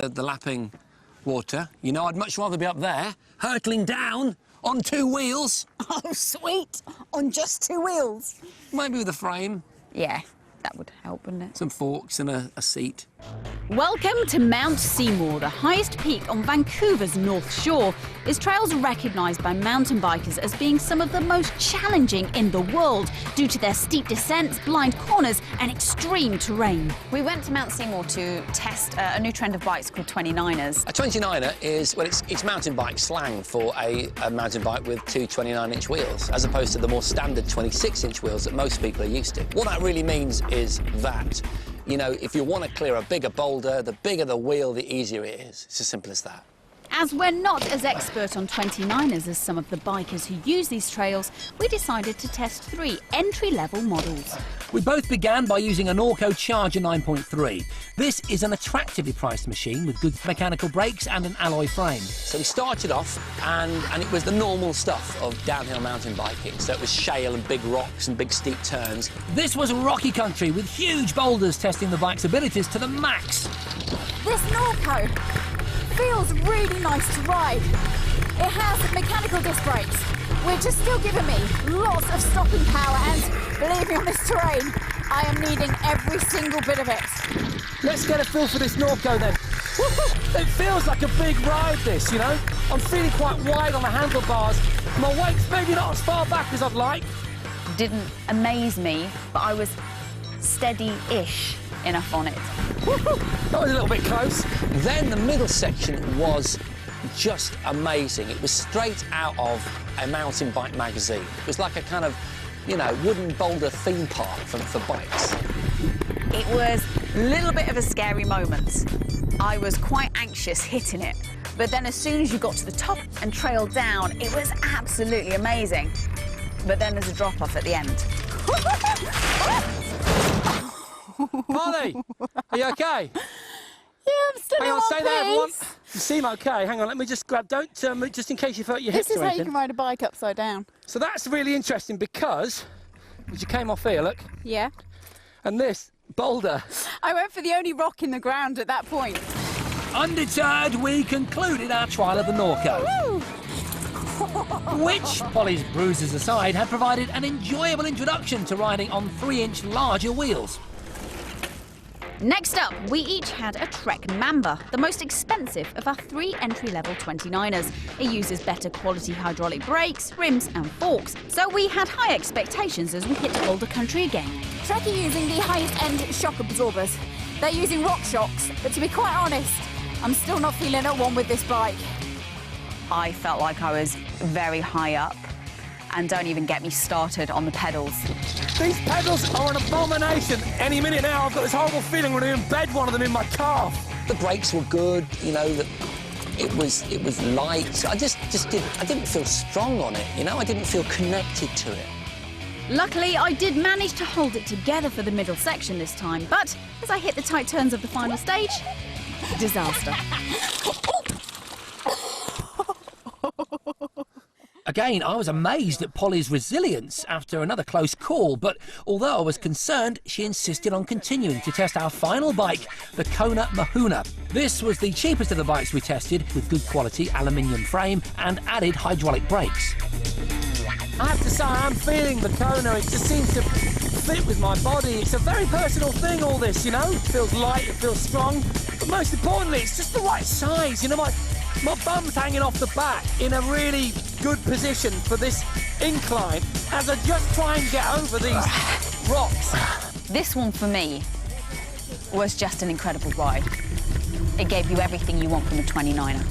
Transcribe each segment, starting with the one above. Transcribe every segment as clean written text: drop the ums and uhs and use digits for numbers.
the lapping water. You know, I'd much rather be up there, hurtling down on 2 wheels. Oh, sweet! On just 2 wheels. Maybe with a frame. Yeah, that would help, wouldn't it? Some forks and a seat. Welcome to Mount Seymour, the highest peak on Vancouver's North Shore. Its trails are recognised by mountain bikers as being some of the most challenging in the world due to their steep descents, blind corners and extreme terrain. We went to Mount Seymour to test a new trend of bikes called 29ers. A 29er is, well, it's mountain bike slang for a mountain bike with 2 29-inch wheels, as opposed to the more standard 26-inch wheels that most people are used to. What that really means is that, you know, if you want to clear a bigger boulder, the bigger the wheel, the easier it is. It's as simple as that. As we're not as expert on 29ers as some of the bikers who use these trails, we decided to test 3 entry-level models. We both began by using a Norco Charger 9.3. This is an attractively priced machine with good mechanical brakes and an alloy frame. So we started off, and it was the normal stuff of downhill mountain biking. So it was shale and big rocks and big steep turns. This was rocky country with huge boulders testing the bike's abilities to the max. This Norco feels really nice to ride. It has mechanical disc brakes, which are still giving me lots of stopping power, and believe me, on this terrain, I am needing every single bit of it. Let's get a feel for this Norco then. It feels like a big ride, this, you know? I'm feeling quite wide on the handlebars. My weight's maybe not as far back as I'd like. Didn't amaze me, but I was steady-ish enough on it. That was a little bit close. Then the middle section was just amazing. It was straight out of a mountain bike magazine. It was like a kind of, you know, wooden boulder theme park for bikes. It was a little bit of a scary moment. I was quite anxious hitting it, but then as soon as you got to the top and trailed down, it was absolutely amazing. But then there's a drop-off at the end. Polly, are you okay? Yeah, I'm still Hang on, in stay one there, everyone. piece. You seem okay. Hang on, let me just grab. Don't just in case you hurt your hips This is or how you anything. can ride a bike upside down. So that's really interesting because you came off here, look, Yeah. and this boulder. I went for the only rock in the ground at that point. Undeterred, we concluded our trial of the Norco, which, Polly's bruises aside, had provided an enjoyable introduction to riding on 3-inch larger wheels. Next up, we each had a Trek Mamba, the most expensive of our 3 entry-level 29ers. It uses better quality hydraulic brakes, rims and forks, so we had high expectations as we hit boulder country again. Trek are using the highest-end shock absorbers. They're using rock shocks, but to be quite honest, I'm still not feeling at one with this bike. I felt like I was very high up, and don't even get me started on the pedals. These pedals are an abomination. Any minute now, I've got this horrible feeling I'm going to embed one of them in my calf. The brakes were good, you know, it was light. I didn't feel strong on it, you know, I didn't feel connected to it. Luckily, I did manage to hold it together for the middle section this time, but as I hit the tight turns of the final stage, disaster. Again, I was amazed at Polly's resilience after another close call, but although I was concerned, she insisted on continuing to test our final bike, the Kona Mahuna. This was the cheapest of the bikes we tested, with good quality aluminium frame and added hydraulic brakes. I have to say, I'm feeling the Kona. It just seems to fit with my body. It's a very personal thing, all this, you know? It feels light, it feels strong, but most importantly, it's just the right size. You know, my bum's hanging off the back in a really good position for this incline as I just try and get over these rocks. This one, for me, was just an incredible ride. It gave you everything you want from a 29er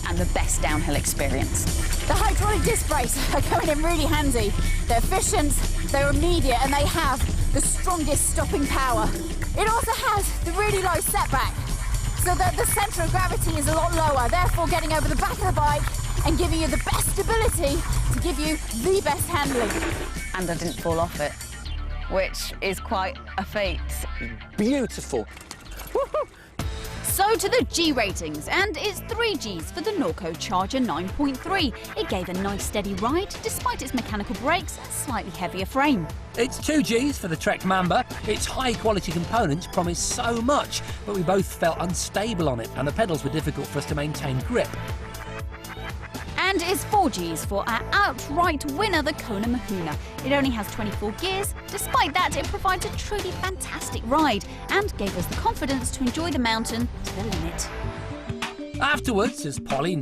and the best downhill experience. The hydraulic disc brakes are coming in really handy. They're efficient, they're immediate, and they have the strongest stopping power. It also has the really low setback, so that the centre of gravity is a lot lower, therefore getting over the back of the bike and giving you the best stability to give you the best handling. And I didn't fall off it, which is quite a feat. Beautiful. So to the G ratings, and it's 3 Gs for the Norco Charger 9.3. It gave a nice steady ride, despite its mechanical brakes and slightly heavier frame. It's 2 Gs for the Trek Mamba. Its high-quality components promise so much, but we both felt unstable on it, and the pedals were difficult for us to maintain grip. And it's 4 Gs for our outright winner, the Kona Mahuna. It only has 24 gears. Despite that, it provides a truly fantastic ride and gave us the confidence to enjoy the mountain to the limit. Afterwards, as Polly